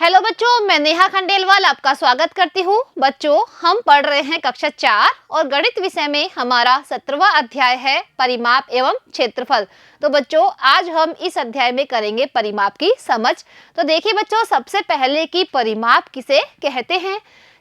Hello बच्चों, मैं नेहा खंडेलवाल आपका स्वागत करती हूँ। बच्चों, हम पढ़ रहे हैं कक्षा 4 और गणित विषय में हमारा 17वां अध्याय है परिमाप एवं क्षेत्रफल। तो बच्चों, आज हम इस अध्याय में करेंगे परिमाप की समझ। तो देखिए बच्चों, सबसे पहले कि परिमाप किसे कहते हैं।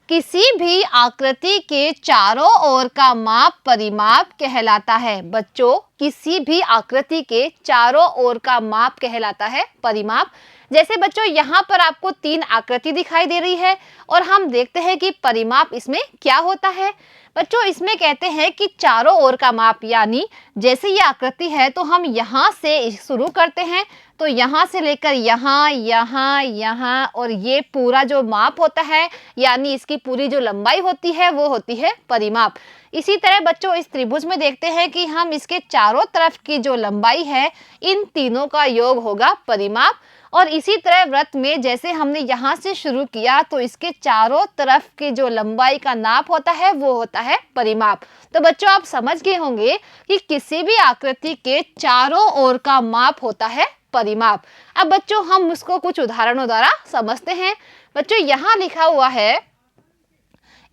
किसी भी आकृति के चारों ओर का माप परिमाप कहलाता है। बच्चों, किसी भी आकृति के चारों ओर का माप कहलाता है परिमाप। जैसे बच्चों, यहाँ पर आपको 3 आकृति दिखाई दे रही है और हम देखते हैं कि परिमाप इसमें क्या होता है। बच्चों, इसमें कहते हैं कि चारों ओर का माप, यानी जैसे ये आकृति है तो हम यहाँ से शुरू करते हैं, तो यहाँ से लेकर यहाँ, यहाँ, यहाँ और ये पूरा जो माप होता है, यानी इसकी पूरी जो लंबाई होती है वो होती है परिमाप। इसी तरह बच्चों, इस त्रिभुज में देखते हैं कि हम इसके चारों तरफ की जो लंबाई है, इन तीनों का योग होगा परिमाप। और इसी तरह वृत्त में जैसे हमने यहाँ से शुरू किया तो इसके चारों तरफ की जो लंबाई का नाप होता है वो होता है परिमाप। तो बच्चों, आप समझ गए होंगे कि किसी भी आकृति के चारों ओर का माप होता है परिमाप। अब बच्चों, हम उसको कुछ उदाहरणों द्वारा समझते हैं। बच्चों, यहाँ लिखा हुआ है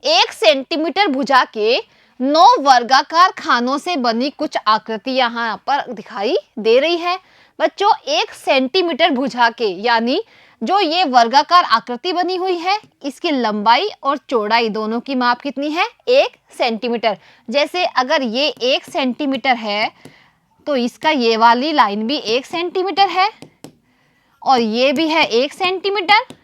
1 सेंटीमीटर भुजा के 9 वर्गाकार खानों से बनी कुछ आकृति यहाँ पर दिखाई दे रही है। बच्चों, 1 सेंटीमीटर भुजा के, यानी जो ये वर्गाकार आकृति बनी हुई है, इसकी लंबाई और चौड़ाई दोनों की माप कितनी है? 1 सेंटीमीटर। जैसे अगर ये 1 सेंटीमीटर है तो इसका ये वाली लाइन भी 1 सेंटीमीटर है और ये भी है 1 सेंटीमीटर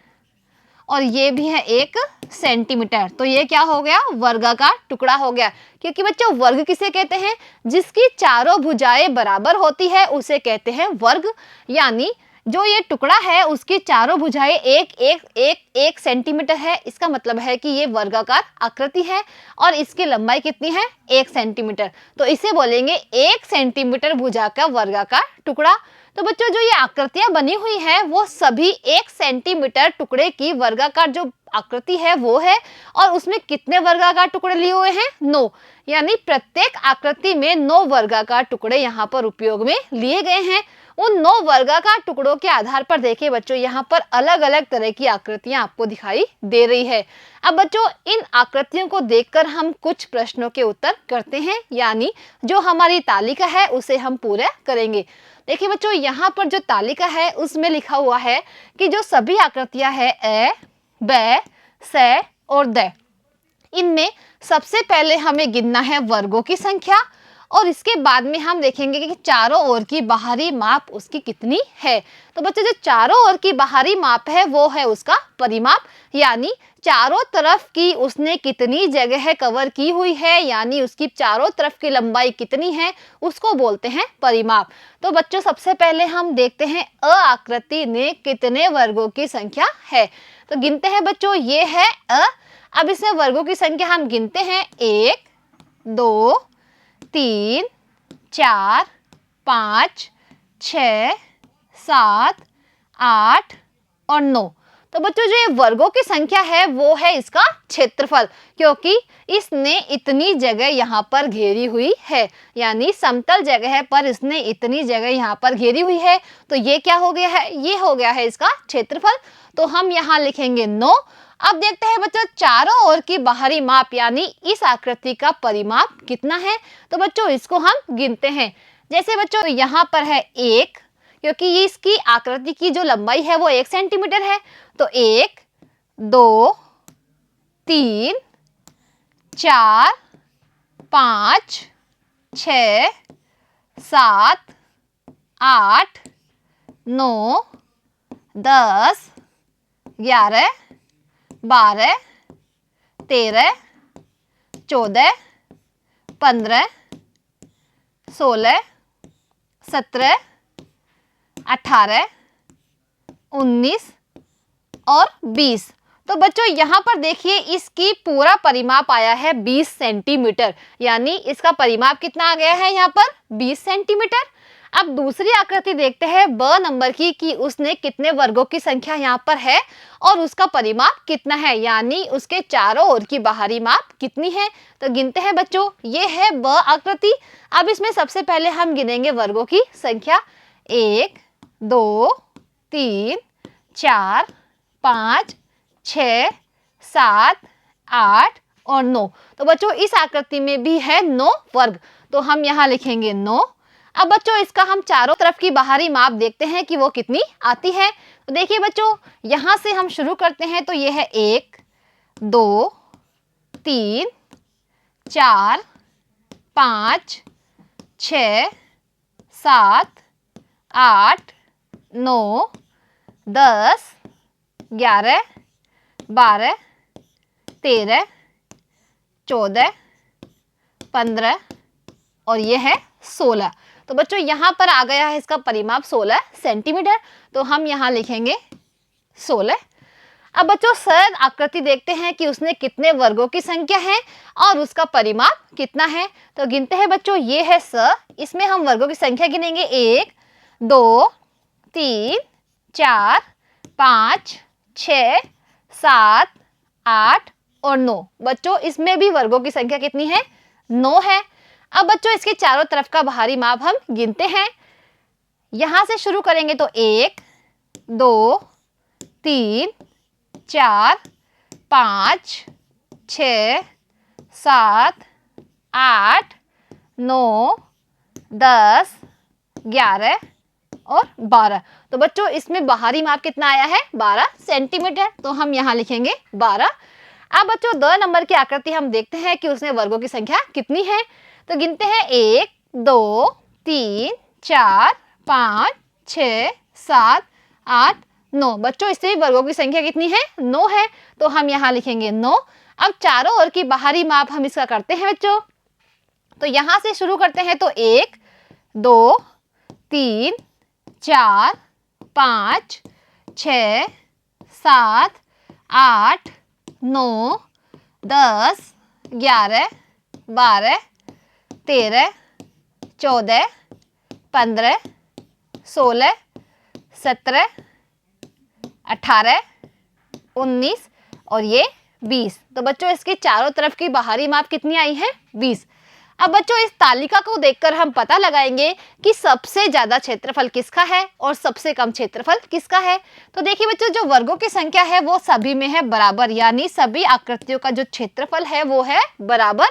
और ये भी है 1 सेंटीमीटर। तो ये क्या हो गया? वर्गाकार टुकड़ा हो गया। क्योंकि बच्चों, वर्ग किसे कहते हैं? जिसकी चारों भुजाएं बराबर होती है उसे कहते हैं वर्ग। यानी जो ये टुकड़ा है उसकी चारों भुजाएं एक सेंटीमीटर है। इसका मतलब है कि ये वर्गाकार आकृति है और इसकी लंबाई कितनी है? 1 सेंटीमीटर। तो इसे बोलेंगे 1 सेंटीमीटर भुजा का वर्गाकार टुकड़ा। तो बच्चों, जो ये आकृतियां बनी हुई हैं वो सभी 1 सेंटीमीटर टुकड़े की वर्गाकार जो आकृति है वो है। और उसमें कितने वर्गाकार टुकड़े लिए हुए हैं? 9। यानी प्रत्येक आकृति में 9 वर्गाकार टुकड़े यहाँ पर उपयोग में लिए गए हैं। उन 9 वर्गाकार टुकड़ों के आधार पर देखिए बच्चों, यहाँ पर अलग अलग तरह की आकृतियां आपको दिखाई दे रही है। अब बच्चों, इन आकृतियों को देखकर हम कुछ प्रश्नों के उत्तर करते हैं, यानी जो हमारी तालिका है उसे हम पूरा करेंगे। देखिए बच्चों, यहाँ पर जो तालिका है उसमें लिखा हुआ है कि जो सभी आकृतियां है ए, ब, स और द, इनमें सबसे पहले हमें गिनना है वर्गों की संख्या और इसके बाद में हम देखेंगे कि चारों ओर की बाहरी माप उसकी कितनी है। तो बच्चों, जो चारों ओर की बाहरी माप है वो है उसका परिमाप। यानी चारों तरफ की उसने कितनी जगह कवर की हुई है, यानी उसकी चारों तरफ की लंबाई कितनी है, उसको बोलते हैं परिमाप। तो बच्चों, सबसे पहले हम देखते हैं अ आकृति ने कितने वर्गों की संख्या है। तो गिनते हैं बच्चों, ये है अ। अब इसमें वर्गों की संख्या हम गिनते हैं 1, 2, 3, 4, 5, 6, 7, 8 और 9। तो बच्चों, जो ये वर्गों की संख्या है वो है इसका क्षेत्रफल, क्योंकि इसने इतनी जगह यहाँ पर घेरी हुई है। यानी समतल जगह पर इसने इतनी जगह यहाँ पर घेरी हुई है, तो ये क्या हो गया है? ये हो गया है इसका क्षेत्रफल। तो हम यहाँ लिखेंगे 9। अब देखते हैं बच्चों, चारों ओर की बाहरी माप, यानी इस आकृति का परिमाप कितना है। तो बच्चों, इसको हम गिनते हैं। जैसे बच्चों, यहाँ पर है 1, क्योंकि ये इसकी आकृति की जो लंबाई है वो 1 सेंटीमीटर है। तो 1, 2, 3, 4, 5, 6, 7, 8, 9, 10, 11, 12, 13, 14, 15, 16, 17, 18, 19 और 20। तो बच्चों, यहाँ पर देखिए इसकी पूरा परिमाप आया है 20 सेंटीमीटर। यानी इसका परिमाप कितना आ गया है यहाँ पर? 20 सेंटीमीटर। अब दूसरी आकृति देखते हैं ब नंबर की, कि उसने कितने वर्गों की संख्या यहाँ पर है और उसका परिमाप कितना है, यानी उसके चारों ओर की बाहरी माप कितनी है। तो गिनते हैं बच्चों, ये है ब आकृति। अब इसमें सबसे पहले हम गिनेंगे वर्गों की संख्या। 1, 2, 3, 4, 5, 6, 7, 8 और 9। तो बच्चों इस आकृति में भी है 9 वर्ग, तो हम यहाँ लिखेंगे 9। अब बच्चों इसका हम चारों तरफ की बाहरी माप देखते हैं कि वो कितनी आती है। तो देखिए बच्चों, यहाँ से हम शुरू करते हैं तो ये है 1, 2, 3, 4, 5, 6, 7, 8, 9, 10, 11, 12, 13, 14, 15 और ये है 16। तो बच्चों यहाँ पर आ गया है इसका परिमाप 16 सेंटीमीटर, तो हम यहाँ लिखेंगे 16। अब बच्चों सरल आकृति देखते हैं कि उसने कितने वर्गों की संख्या है और उसका परिमाप कितना है। तो गिनते हैं बच्चों, ये है इसमें हम वर्गों की संख्या गिनेंगे 1, 2, 3, 4, 5, 6, 7, 8 और 9। बच्चों इसमें भी वर्गों की संख्या कितनी है? 9 है। अब बच्चों इसके चारों तरफ का बाहरी माप हम गिनते हैं। यहां से शुरू करेंगे तो 1, 2, 3, 4, 5, 6, 7, 8, 9, 10, 11 और 12। तो बच्चों इसमें बाहरी माप कितना आया है? 12 सेंटीमीटर, तो हम यहाँ लिखेंगे 12। अब बच्चों 2 नंबर की आकृति हम देखते हैं कि उसमें वर्गों की संख्या कितनी है। तो गिनते हैं 1, 2, 3, 4, 5, 6, 7, 8, 9। बच्चों इससे भी वर्गों की संख्या कितनी है? 9 है, तो हम यहाँ लिखेंगे 9। अब चारों ओर की बाहरी माप हम इसका करते हैं बच्चों। तो यहाँ से शुरू करते हैं तो 1, 2, 3, 4, 5, 6, 7, 8, 9, 10, 11, 12, 13, 14, 15, 16, 17, 18, 19 और ये 20। तो बच्चों इसके चारों तरफ की बाहरी माप कितनी आई है? 20। अब बच्चों इस तालिका को देखकर हम पता लगाएंगे कि सबसे ज्यादा क्षेत्रफल किसका है और सबसे कम क्षेत्रफल किसका है। तो देखिए बच्चों, जो वर्गों की संख्या है वो सभी में है बराबर, यानी सभी आकृतियों का जो क्षेत्रफल है वो है बराबर।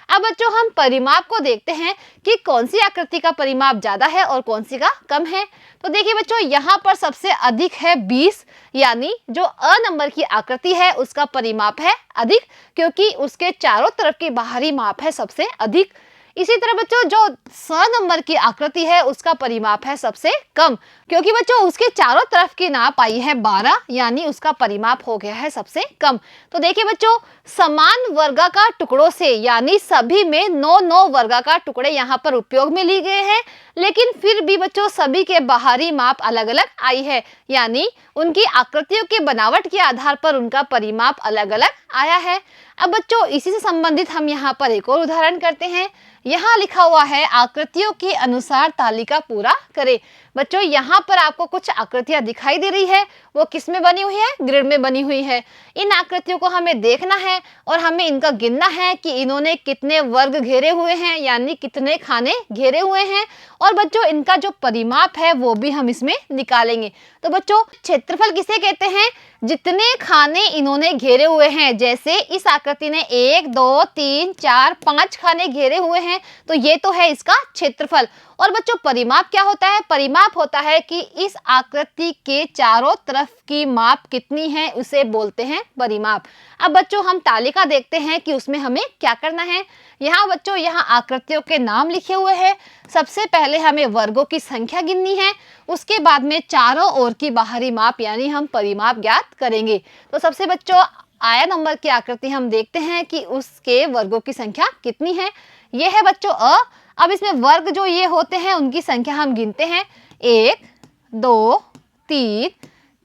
अब बच्चों हम परिमाप को देखते हैं कि कौन सी आकृति का परिमाप ज्यादा है और कौन सी का कम है। तो देखिए बच्चों, यहाँ पर सबसे अधिक है 20, यानी जो अ नंबर की आकृति है उसका परिमाप है अधिक, क्योंकि उसके चारों तरफ की बाहरी माप है सबसे अधिक। इसी तरह बच्चों जो स नंबर की आकृति है उसका परिमाप है सबसे कम, क्योंकि बच्चों उसके चारों तरफ की नाप आई है 12, यानी उसका परिमाप हो गया है सबसे कम। तो देखिए बच्चों, समान वर्गाकार टुकड़ों से, यानी सभी में 9-9 वर्गाकार टुकड़े यहाँ पर उपयोग में लिए गए हैं, लेकिन फिर भी बच्चों सभी के बाहरी माप अलग अलग आई है, यानी उनकी आकृतियों के बनावट के आधार पर उनका परिमाप अलग अलग आया है। अब बच्चों इसी से संबंधित हम यहाँ पर एक और उदाहरण करते हैं। यहाँ लिखा हुआ है आकृतियों के अनुसार तालिका पूरा करें। बच्चों यहाँ पर आपको कुछ आकृतियां दिखाई दे रही है, वो किस में बनी हुई है? ग्रिड में बनी हुई है। इन आकृतियों को हमें देखना है और हमें इनका गिनना है कि इन्होंने कितने वर्ग घेरे हुए हैं, यानी कितने खाने घेरे हुए हैं, और बच्चों इनका जो परिमाप है वो भी हम इसमें निकालेंगे। तो बच्चों क्षेत्रफल किसे कहते हैं? जितने खाने इन्होंने घेरे हुए हैं। जैसे इस आकृति ने 1, 2, 3, 4, 5 खाने घेरे हुए हैं, तो ये तो है इसका क्षेत्रफल। और बच्चों परिमाप क्या होता है? परिमाप होता है कि इस आकृति के चारों तरफ की माप कितनी है, उसे बोलते हैं परिमाप। अब बच्चों हम तालिका देखते हैं कि उसमें हमें क्या करना है। यहाँ बच्चों यहाँ आकृतियों के नाम लिखे हुए हैं। सबसे पहले हमें वर्गों की संख्या गिननी है, उसके बाद में चारों ओर की बाहरी माप यानी हम परिमाप ज्ञात करेंगे। तो सबसे बच्चों आया नंबर की आकृति हम देखते हैं कि उसके वर्गों की संख्या कितनी है। ये है बच्चों अ। अब इसमें वर्ग जो ये होते हैं उनकी संख्या हम गिनते हैं 1, 2, 3,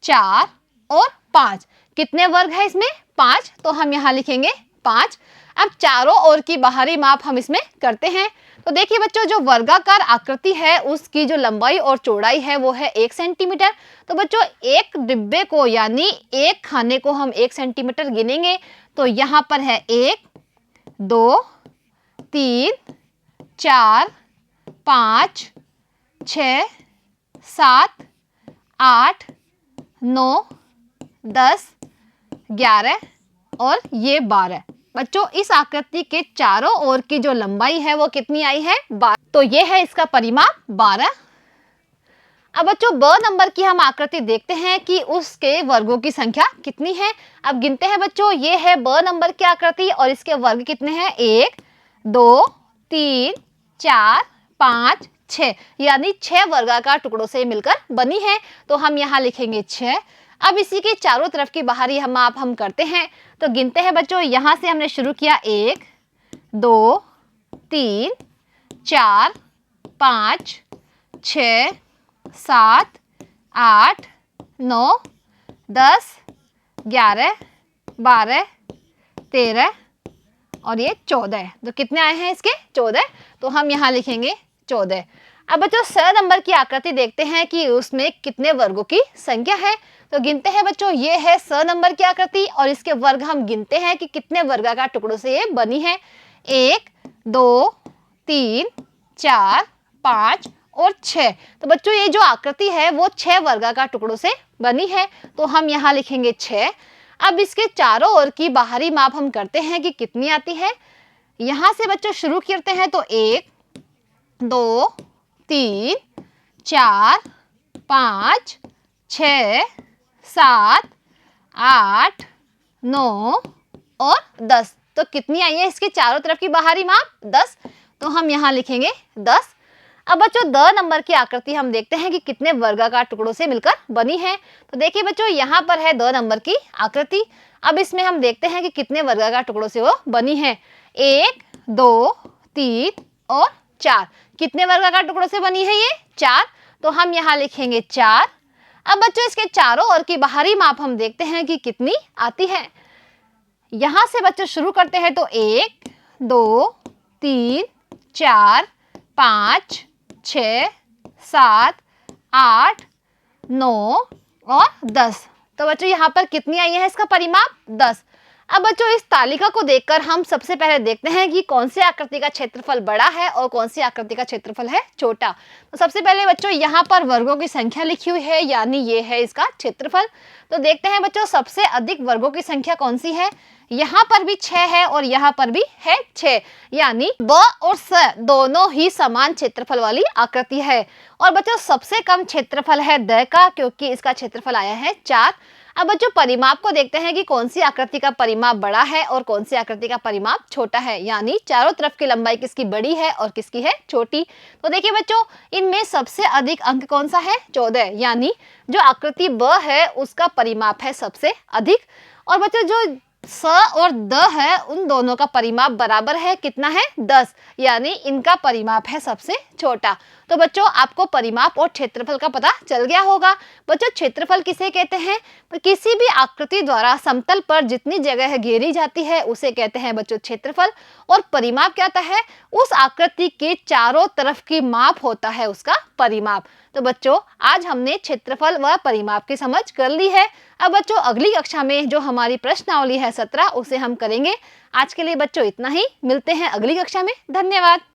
4 और 5। कितने वर्ग है इसमें? 5, तो हम यहाँ लिखेंगे 5। अब चारों ओर की बाहरी माप हम इसमें करते हैं। तो देखिए बच्चों जो वर्गाकार आकृति है उसकी जो लंबाई और चौड़ाई है वो है 1 सेंटीमीटर। तो बच्चों एक डिब्बे को यानी एक खाने को हम 1 सेंटीमीटर गिनेंगे। तो यहाँ पर है 1, 2, 3, 4, 5, 6, 7, 8, 9, 10, 11 और ये 12। बच्चों इस आकृति के चारों ओर की जो लंबाई है वो कितनी आई है? 12। तो ये है इसका परिमाप 12। अब बच्चों ब नंबर की हम आकृति देखते हैं कि उसके वर्गों की संख्या कितनी है। अब गिनते हैं बच्चों, ये है ब नंबर की आकृति और इसके वर्ग कितने हैं? 1, 2, 3, 4, 5, 6, यानी 6 वर्गाकार टुकड़ों से मिलकर बनी है। तो हम यहाँ लिखेंगे 6। अब इसी के चारों तरफ की बाहरी माप हम करते हैं। तो गिनते हैं बच्चों, यहाँ से हमने शुरू किया 1, 2, 3, 4, 5, 6, 7, 8, 9, 10, 11, 12, 13 और ये 14। तो कितने आए हैं इसके? 14। तो हम यहाँ लिखेंगे 14। अब बच्चों स नंबर की आकृति देखते हैं कि उसमें कितने वर्गों की संख्या है। तो गिनते हैं बच्चों, ये है स नंबर की आकृति और इसके वर्ग हम गिनते हैं कि कितने वर्गाकार टुकड़ों से ये बनी है। 1, 2, 3, 4, 5 और 6। तो बच्चों ये जो आकृति है वो 6 वर्गाकार टुकड़ों से बनी है। तो हम यहाँ लिखेंगे 6। अब इसके चारों ओर की बाहरी माप हम करते हैं कि कितनी आती है। यहाँ से बच्चों शुरू करते हैं तो 1, 2, 3, 4, 5, 6, 7, 8, 9 और 10। तो कितनी आई है इसके चारों तरफ की बाहरी माप? 10। तो हम यहाँ लिखेंगे 10। अब बच्चों द नंबर की आकृति हम देखते हैं कि कितने वर्गाकार टुकड़ों से मिलकर बनी है। तो देखिए बच्चों, यहाँ पर है द नंबर की आकृति। अब इसमें हम देखते हैं कि कितने वर्गाकार टुकड़ों से वो बनी है। 1, 2, 3 और 4। कितने वर्गाकार टुकड़ों से बनी है ये? 4। तो हम यहाँ लिखेंगे 4। अब बच्चों इसके चारों ओर की बाहरी माप हम देखते हैं कि कितनी आती है। यहाँ से बच्चों शुरू करते हैं तो 1, 2, 3, 4, 5, 6, 7, 8, 9 और 10। तो बच्चों यहाँ पर कितनी आई है इसका परिमाप? 10। अब बच्चों इस तालिका को देखकर हम सबसे पहले देखते हैं कि कौन सी आकृति का क्षेत्रफल बड़ा है और कौन सी आकृति का क्षेत्रफल है छोटा। तो सबसे पहले बच्चों यहाँ पर वर्गों की संख्या लिखी हुई है, यानी ये है इसका क्षेत्रफल। तो देखते हैं बच्चों सबसे अधिक वर्गों की संख्या कौन सी है। यहाँ पर भी 6 है और यहाँ पर भी है 6, यानी ब और स दोनों ही समान क्षेत्रफल वाली आकृति है। और बच्चों सबसे कम क्षेत्रफल है द का, क्योंकि इसका क्षेत्रफल आया है 4। अब बच्चों परिमाप को देखते हैं कि कौन सी आकृति का परिमाप बड़ा है और कौन सी आकृति का परिमाप छोटा है, यानी चारों तरफ की लंबाई किसकी बड़ी है और किसकी है छोटी। तो देखिए बच्चों, इनमें सबसे अधिक अंक कौन सा है? 14, यानी जो आकृति ब है उसका परिमाप है सबसे अधिक। और बच्चों जो स और द है उन दोनों का परिमाप बराबर है, कितना है? 10, यानी इनका परिमाप है सबसे छोटा। तो बच्चों आपको परिमाप और क्षेत्रफल का पता चल गया होगा। बच्चों क्षेत्रफल किसे कहते हैं? किसी भी आकृति द्वारा समतल पर जितनी जगह घेरी जाती है उसे कहते हैं बच्चों क्षेत्रफल। और परिमाप क्या होता है? उस आकृति के चारों तरफ की माप होता है उसका परिमाप। तो बच्चों आज हमने क्षेत्रफल व परिमाप की समझ कर ली है। अब बच्चों अगली कक्षा में जो हमारी प्रश्नावली है 17 उसे हम करेंगे। आज के लिए बच्चों इतना ही, मिलते हैं अगली कक्षा में। धन्यवाद।